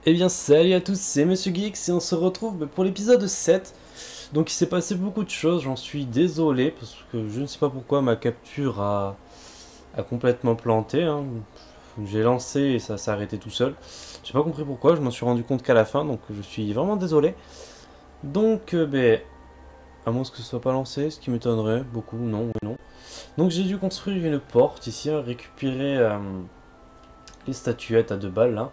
Eh bien salut à tous, c'est Monsieur Geeks et on se retrouve pour l'épisode 7. Donc il s'est passé beaucoup de choses, j'en suis désolé parce que je ne sais pas pourquoi ma capture a complètement planté, hein. J'ai lancé et ça s'est arrêté tout seul. J'ai pas compris pourquoi, je m'en suis rendu compte qu'à la fin, donc je suis vraiment désolé. Donc à moins que ce soit pas lancé, ce qui m'étonnerait beaucoup, non, oui, non. Donc j'ai dû construire une porte ici, récupérer les statuettes à 2 balles là,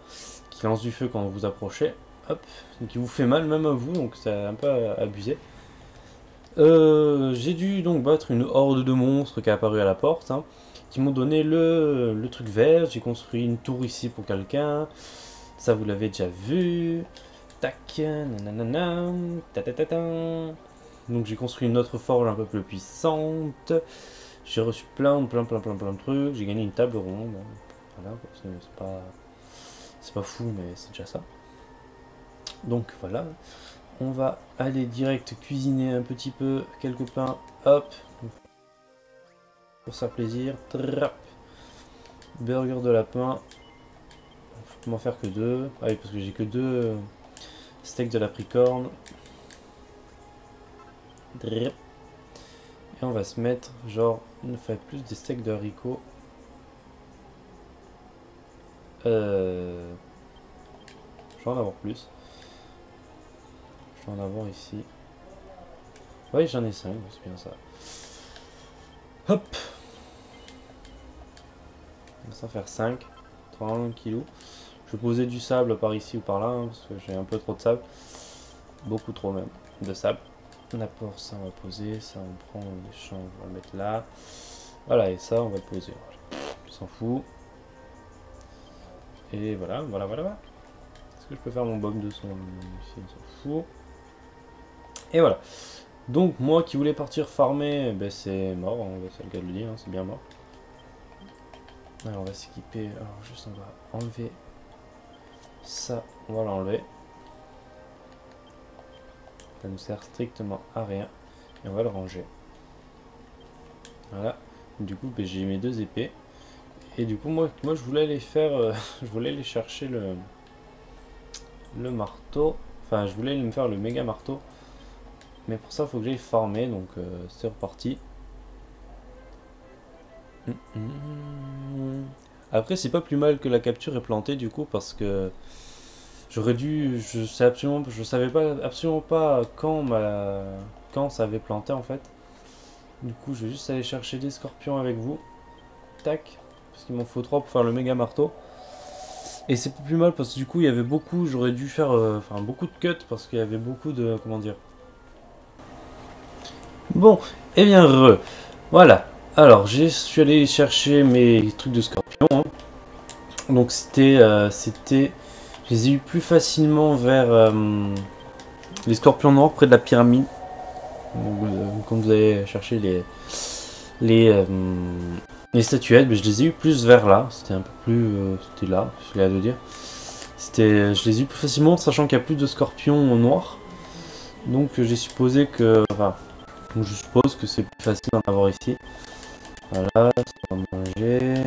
qui lancent du feu quand vous approchez. Hop, qui vous fait mal même à vous, donc c'est un peu abusé. J'ai dû donc battre une horde de monstres qui est apparue à la porte, hein, qui m'ont donné le truc vert. J'ai construit une tour ici pour quelqu'un, ça vous l'avez déjà vu. Tac, nanana, ta. Donc j'ai construit une autre forge un peu plus puissante. J'ai reçu plein de trucs. J'ai gagné une table ronde. Voilà, c'est pas fou, mais c'est déjà ça. Donc voilà, on va aller direct cuisiner un petit peu quelques pains. Hop, pour ça plaisir. Trap. Burger de lapin. Je peux m'en faire que 2. Ah oui, parce que j'ai que 2 steaks de l'apricorne. Et on va se mettre genre une fois de plus des steaks de haricots. Je vais en avoir plus. Je vais en avoir ici. Oui, j'en ai 5, c'est bien ça. Hop. On va s'en faire 5. 30 kilos. Je vais poser du sable par ici ou par là, hein, parce que j'ai un peu trop de sable. Beaucoup trop même, de sable. N'importe, ça on va poser, ça on prend l'échange, on va le mettre là. Voilà, et ça on va le poser. On s'en fout. Et voilà. Est-ce que je peux faire mon bug de son ici, on s'en fout. Et voilà. Donc moi qui voulais partir farmer, ben c'est mort, c'est le cas de le dire, hein, c'est bien mort. Alors on va s'équiper, alors juste on va enlever ça, on va l'enlever. Ça ne sert strictement à rien. Et on va le ranger. Voilà. Du coup ben, j'ai mes 2 épées. Et du coup moi je voulais aller faire, je voulais aller chercher le marteau. Enfin je voulais aller me faire le méga marteau. Mais pour ça il faut que j'aille farmer, donc c'est reparti. Après c'est pas plus mal que la capture est plantée du coup parce que j'aurais dû, je savais pas absolument pas quand ça avait planté en fait. Du coup je vais juste aller chercher des scorpions avec vous. Tac, parce qu'il m'en faut 3 pour faire le méga marteau. Et c'est pas plus mal parce que du coup il y avait beaucoup, j'aurais dû faire beaucoup de cuts parce qu'il y avait beaucoup de, comment dire. Bon, et bien voilà. Alors je suis allé chercher mes trucs de scorpions, hein. Donc je les ai eu plus facilement vers les scorpions noirs près de la pyramide. Donc, quand vous allez chercher les, les statuettes, mais je les ai eu plus vers là. C'était un peu plus, c'était là, je l'ai à de dire. Je les ai eu plus facilement, sachant qu'il y a plus de scorpions noirs. Donc j'ai supposé que, enfin, donc je suppose que c'est plus facile d'en avoir ici. Voilà, ça va manger.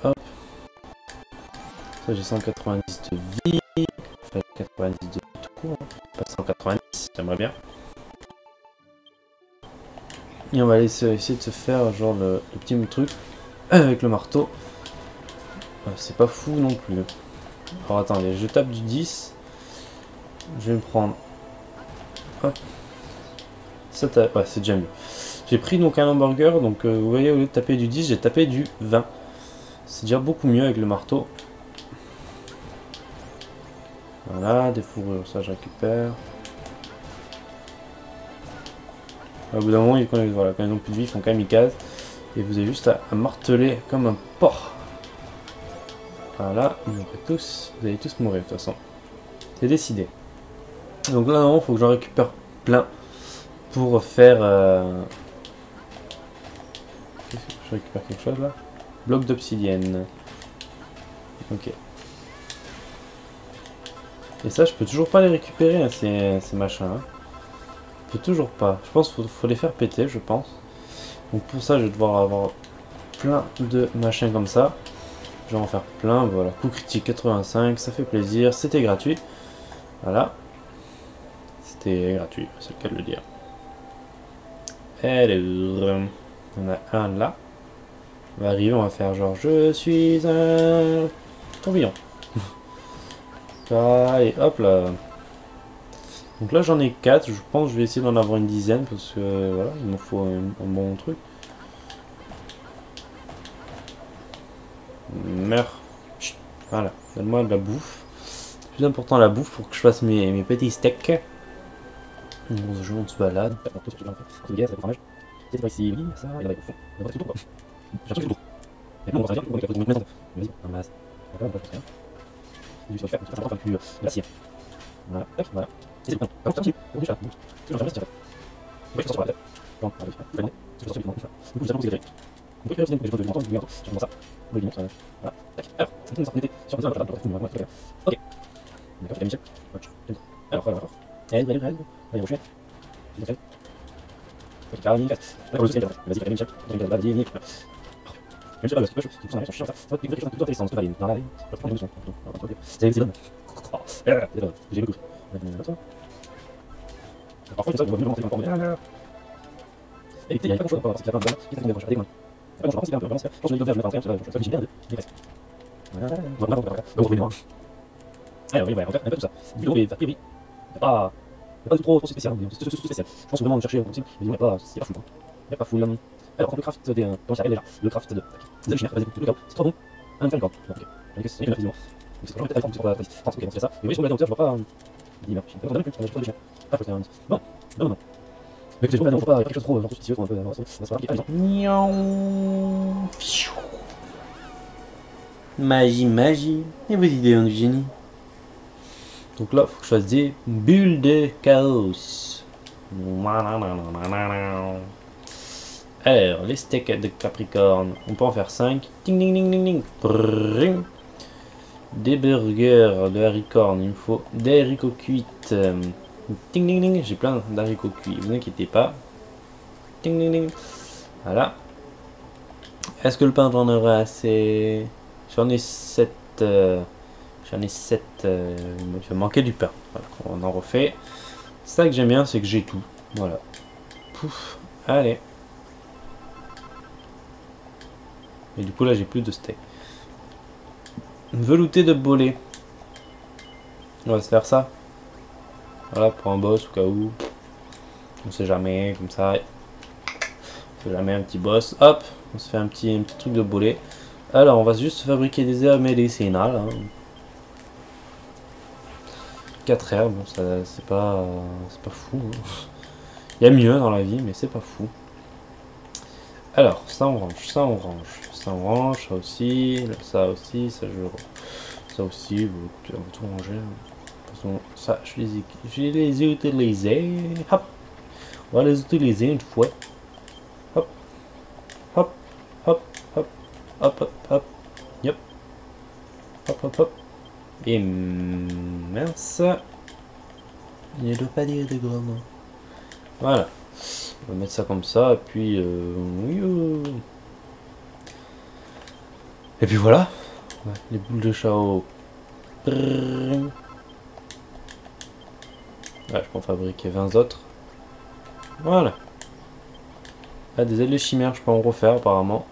Hop. Ça j'ai 190 de vie. Enfin 90 de tout court. Hein. Pas 190, j'aimerais bien. Et on va essayer de se faire genre le petit truc avec le marteau. C'est pas fou non plus. Alors attendez, je tape du 10. Je vais me prendre. Hop. Ça ouais, c'est déjà mieux. J'ai pris donc un hamburger, donc vous voyez, au lieu de taper du 10, j'ai tapé du 20. C'est déjà beaucoup mieux avec le marteau. Voilà, des fourrures, ça je récupère. Au bout d'un moment, quand ils ont plus de vie, ils font kamikaze. Et vous avez juste à marteler comme un porc. Voilà, vous allez tous mourir de toute façon. C'est décidé. Donc là, non, il faut que j'en récupère plein pour faire. Je récupère quelque chose là. Bloc d'obsidienne. Ok. Et ça, je peux toujours pas les récupérer, hein, ces machins. Hein. Je peux toujours pas. Je pense qu'il faut les faire péter, je pense. Donc pour ça, je vais devoir avoir plein de machins comme ça. Je vais en faire plein. Voilà, coup critique 85, ça fait plaisir. C'était gratuit. Voilà. C'était gratuit, c'est le cas de le dire. Alors, on a un là. On va arriver, on va faire genre je suis un tourbillon. Allez, hop là. Donc là j'en ai 4, je pense que je vais essayer d'en avoir une dizaine parce que voilà, il me faut un bon truc. Meurs. Chut. Voilà, donne-moi de la bouffe. C'est plus important la bouffe pour que je fasse mes petits steaks. On se balade. C'est pas ici, oui, ça, il y a au fond. Il y a tout quoi. J'ai tout. Et nous on va dire qu'on va faire une maison. Vas-y, ramasse. D'accord, on va faire. Du faire, tu vas faire plus l'acier. Voilà, hop, voilà. C'est bon. Comme ça, c'est déjà. C'est déjà, c'est déjà. Oui, je sors sur la tête. Bon, allez, fais le c'est sur le monde. Du coup, nous allons vous aider. On peut faire une petite chose de je vois ça. Oui, bon, ça. Voilà. Tac. Alors, c'est une sorte sur les autres. OK. D'accord, Michel. Alors, allez, allez, rocher. Nickel. Carrément, vas-y, vas-y, Michel. Vas-y, je sais pas, c'est pas chaud, c'est ça, ça va quelque chose de plus intéressant, c'est pas dans la vie. Je prends une notion. C'est bon. J'ai beaucoup. Parfois, c'est ça, on va vraiment faire un et il y a pas de choix parce qu'il y a plein de qui sont des roches avec moi. Je pense qu'il y a un peu vraiment, je pense que je vais faire un truc, je fais bien de presque. Voilà, donc on va alors oui, ouais, on va faire un peu tout ça. Vidéo et priori. Pas trop spécial, c'est spécial. Je pense vraiment chercher possible, mais il n'y a pas fou. Il n'y a pas fou. Alors, on peut craft des. Comment ça s'appelle déjà? Le craft de. Des chimères, vas-y, tout le cas. C'est trop bon. Un fan, quoi. Ok. C'est une affiche. Donc, c'est quand même peut-être la ok, on fait ça. Et oui, sur la hauteur, je vois pas. Dis, merde, je ne plus. Je des chiens. Ah, je bon, non. Mais écoutez, je vois pas quelque chose trop spécieux, un peu. Ça sera rapide. Magie. Et vos idées du génie. Donc là, faut que je fasse des bulles de chaos. Alors, les steaks de Capricorne, on peut en faire 5. Ding ding ding ding ding. Brrr. Des burgers de haricots, il me faut des haricots cuits. Ding ding ding, j'ai plein d'haricots cuits, vous inquiétez pas. Ding ding ding. Voilà. Est-ce que le pain j'en aurai assez? J'en ai 7. J'en ai 7. Il va manquer du pain. Voilà, on en refait. Ça que j'aime bien, c'est que j'ai tout. Voilà. Pouf. Allez. Et du coup là j'ai plus de steak. Velouté de bolet. On va se faire ça. Voilà, pour un boss au cas où. On sait jamais, comme ça. On sait jamais un petit boss. Hop, on se fait un petit truc de bolet. Alors on va juste fabriquer des herbes médicinales. Hein. 4 herbes, bon, c'est pas fou. Hein. Il y a mieux dans la vie, mais c'est pas fou. Alors, ça on range, ça on range, ça on range, ça aussi, ça aussi, ça aussi, on va tout ranger. De toute façon, ça, je vais les utiliser. Hop, on va les utiliser une fois. Hop, hop, hop, hop, hop, hop, hop, yep, hop, hop, hop. Et mince, il ne doit pas dire de gros mots. Voilà. On va mettre ça comme ça, et puis et puis voilà. Ouais, les boules de chao. Ouais, je peux en fabriquer 20 autres. Voilà. Ah, des ailes de chimère, je peux en refaire apparemment.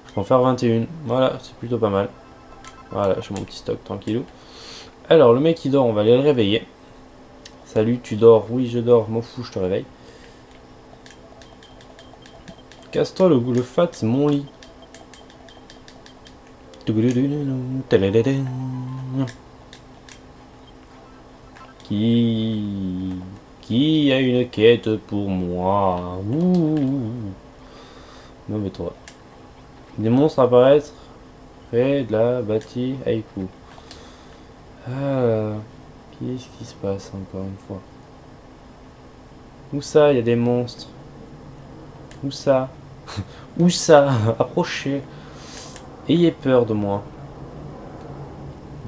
Je peux en faire 21. Voilà, c'est plutôt pas mal. Voilà, j'ai mon petit stock tranquillou. Alors, le mec qui dort, on va aller le réveiller. Salut, tu dors? Oui, je dors, m'en fous, je te réveille. Casse-toi le fat, c'est mon lit. Qui a une quête pour moi? Ouh. Non mais toi. Des monstres apparaissent près de la bâtie Haïku. Ah, qu'est-ce qui se passe encore une fois? Où ça, il y a des monstres? Où ça? Où ça? Approchez. Ayez peur de moi.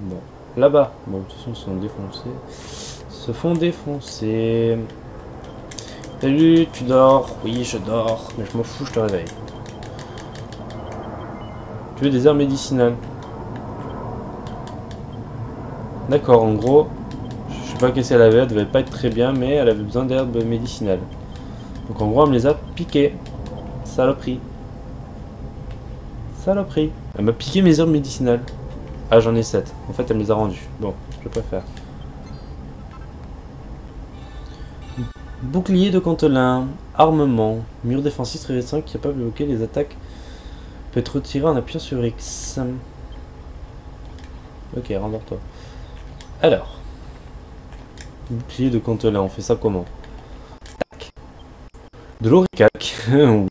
Bon, là-bas. Bon, de toute façon, ils sont défoncés. Ils se font défoncer. Salut, tu dors? Oui, je dors. Mais je m'en fous, je te réveille. Tu veux des herbes médicinales? D'accord, en gros, je sais pas qu'est-ce qu'elle avait, elle devait pas être très bien, mais elle avait besoin d'herbes médicinales. Donc en gros, elle me les a piquées. Saloperie. Saloperie. Elle m'a piqué mes herbes médicinales. Ah, j'en ai 7. En fait, elle me les a rendues. Bon, je préfère. Bouclier de Contelin. Armement. Mur défensif très restreint capable de bloquer les attaques. Peut être retiré en appuyant sur X. Ok, rendors-toi. Alors. Bouclier de Contelin, on fait ça comment? Tac. De l'oricac.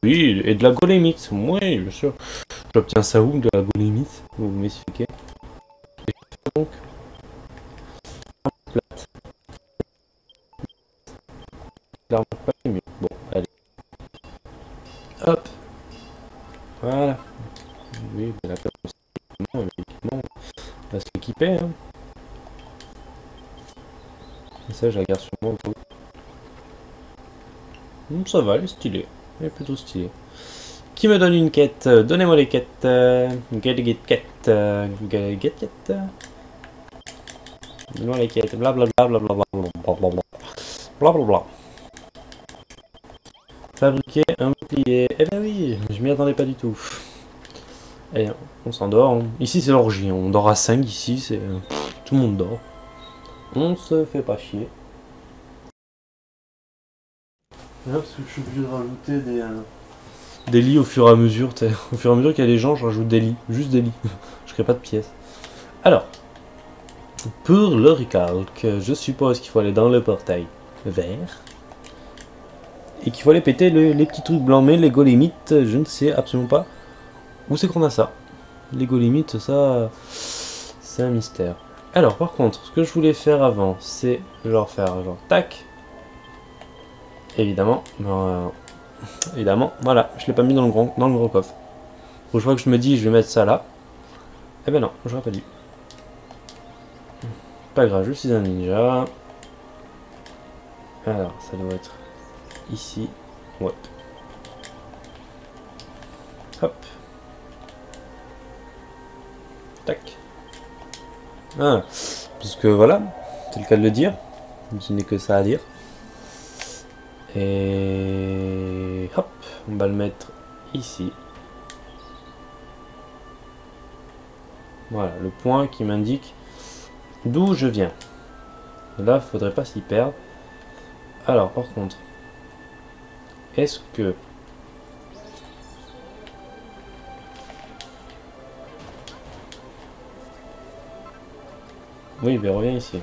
Oui, et de la golémite. Oui, bien sûr. J'obtiens ça où de la golémite? Vous m'expliquez. Donc. Plate. L'arme pas est mieux. Bon, allez. Hop. Voilà. Oui, la l'équipement. On va se l'équiper, hein. Et ça, je la garde sur moi. Ça va, elle est stylée. Elle est plutôt stylée. Qui me donne une quête? Donnez-moi les quêtes. Get quête. Get quête. Donnez-moi les quêtes. Blablabla. Blablabla. Blablabla. Fabriquer un bouclier. Eh ben oui, je m'y attendais pas du tout. Allez, on s'endort. Hein. Ici, c'est l'orgie. On dort à 5 ici. C'est tout le monde dort. On se fait pas chier. Là, parce que je suis obligé de rajouter des lits au fur et à mesure. Au fur et à mesure qu'il y a des gens, je rajoute des lits. Juste des lits. Je crée pas de pièces. Alors, pour le recalque, je suppose qu'il faut aller dans le portail vert. Et qu'il faut aller péter les petits trucs blancs. Mais les golémites, je ne sais absolument pas où c'est qu'on a ça. Les golémites, ça, c'est un mystère. Alors, par contre, ce que je voulais faire avant, c'est genre faire genre tac. Évidemment, évidemment, voilà, je l'ai pas mis dans le gros coffre. Donc je vois que je me dis, je vais mettre ça là. Eh ben non, j'aurais pas dû. Pas grave, je suis un ninja. Alors, ça doit être ici. Ouais. Hop. Tac. Ah, parce que voilà, c'est le cas de le dire. Je n'ai que ça à dire. Et hop, on va le mettre ici. Voilà, le point qui m'indique d'où je viens. Et là, faudrait pas s'y perdre. Alors, par contre, est-ce que... Oui, mais reviens ici.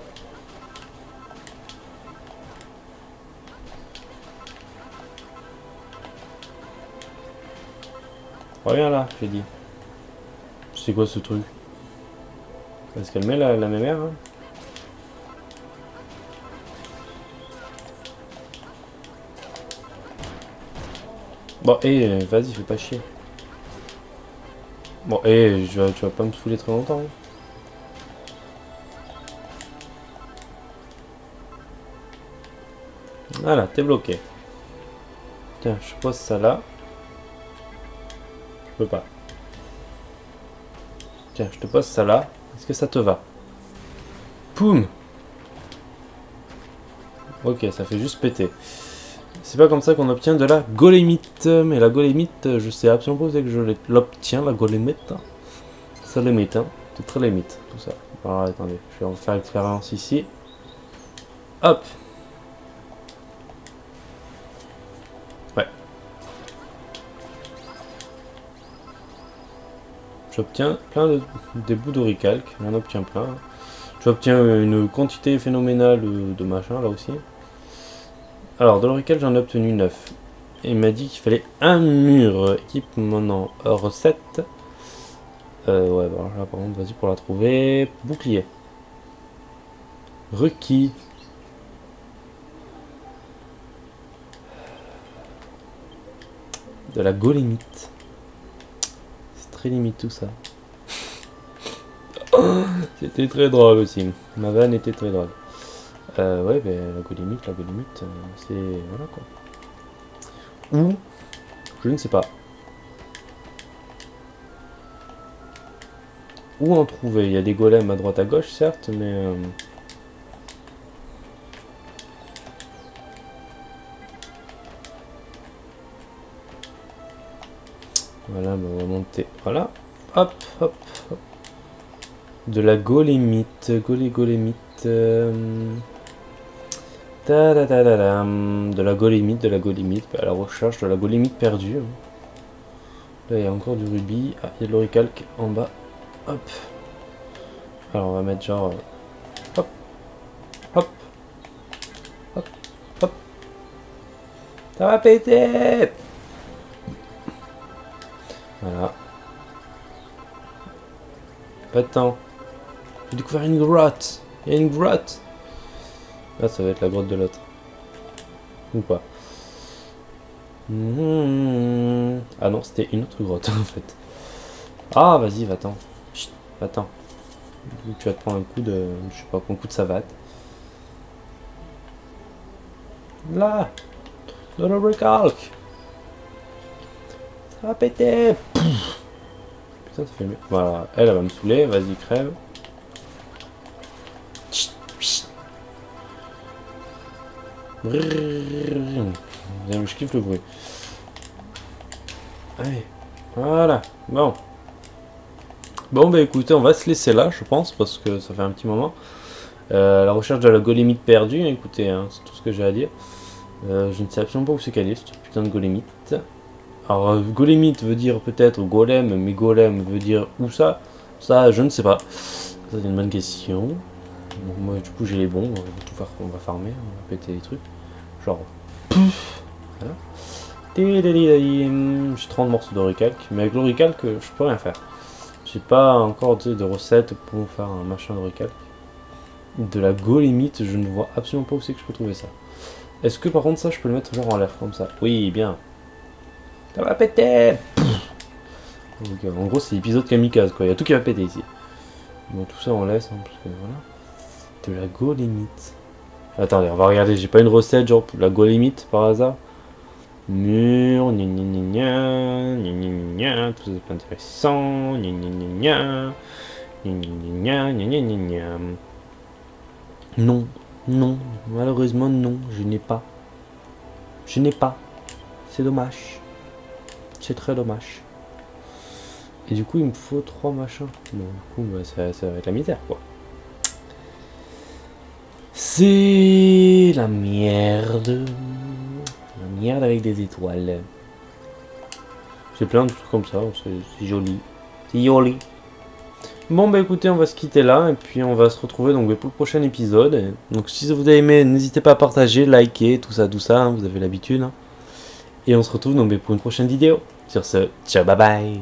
Reviens là, j'ai dit. C'est quoi ce truc? Est-ce qu'elle met la mémère hein? Bon, vas-y, fais pas chier. Bon, tu vas pas me saouler très longtemps. Hein. Voilà, t'es bloqué. Tiens, je pose ça là. Je peux pas. Tiens, je te pose ça là. Est-ce que ça te va? Poum! Ok, ça fait juste péter. C'est pas comme ça qu'on obtient de la golémite. Mais la golémite, je sais absolument pas où c'est que je l'obtiens, la golémite. Ça l'émite, hein. C'est très limite, tout ça. Alors attendez, je vais en faire expérience ici. Hop! Ouais. J'obtiens plein des bouts d'oricalque. J'en obtiens plein. J'obtiens une quantité phénoménale de machin là aussi. Alors, de l'orical, j'en ai obtenu 9. Et il m'a dit qu'il fallait un mur. Équipement recette. Ouais, bah là par contre, vas-y pour la trouver. Bouclier. Requis. De la golémite. C'est très limite tout ça. C'était très drôle aussi. Ma vanne était très drôle. Ouais, ben la golémite, c'est... Voilà quoi. Ou, je ne sais pas. où en trouver. Il y a des golems à droite à gauche, certes, mais... Voilà, on va monter. Voilà. Hop, hop, hop. De la golémite. Golémite. De la golémite. À la recherche de la golémite perdue. Là, il y a encore du rubis. Ah, il y a de l'oricalque en bas. Hop. Alors, on va mettre genre... hop. Hop. Hop. Hop. Ça va péter! Voilà. Pas de temps. J'ai découvert une grotte. Il y a une grotte. Là, ça va être la grotte de l'autre. Ou pas. Ah non, c'était une autre grotte en fait. Ah, vas-y, va-t'en. Chut, va-t'en. Tu vas te prendre un coup de... je sais pas, un coup de savate. Là. De la recalque. Ça va péter. Putain, ça fait mieux. Voilà, elle va me saouler. Vas-y, crève. Je kiffe le bruit. Allez, voilà. Bon. Bon, bah écoutez, on va se laisser là, je pense, parce que ça fait un petit moment. La recherche de la golémite perdue, écoutez, hein, c'est tout ce que j'ai à dire. Je ne sais absolument pas où c'est qu'elle est, cette putain de golémite. Alors, golémite veut dire peut-être golem, mais golem veut dire où ça? Ça, je ne sais pas. Ça, c'est une bonne question. Donc, moi, du coup, j'ai les bons. On va farmer, on va péter les trucs. Genre, voilà. J'ai 30 morceaux d'oricalque, mais avec l'oricalque, je peux rien faire. J'ai pas encore de recette pour faire un machin d'oricalque. De la golémite, je ne vois absolument pas où c'est que je peux trouver ça. Est-ce que par contre ça, je peux le mettre genre en l'air comme ça? Oui, bien. Ça va péter. Donc, en gros, c'est l'épisode kamikaze, quoi. Il y a tout qui va péter ici. Bon, tout ça on laisse, hein, parce que voilà. De la golémite. Attendez, on va regarder. J'ai pas une recette genre pour la golémite par hasard. Mur, gna gna gna gna gna gna, tout ça c'est pas intéressant. Gna gna gna gna gna gna gna gna. Non, non, malheureusement non, je n'ai pas. Je n'ai pas. C'est dommage. C'est très dommage. Et du coup, il me faut 3 machins. Bon, du coup, bah, ça va être la misère, quoi. C'est la merde. La merde avec des étoiles. J'ai plein de trucs comme ça, c'est joli. C'est joli. Bon, bah écoutez, on va se quitter là. Et puis, on va se retrouver donc pour le prochain épisode. Donc, si vous avez aimé, n'hésitez pas à partager, liker, tout ça, hein, vous avez l'habitude. Hein. Et on se retrouve donc pour une prochaine vidéo. Sur ce, ciao, bye bye.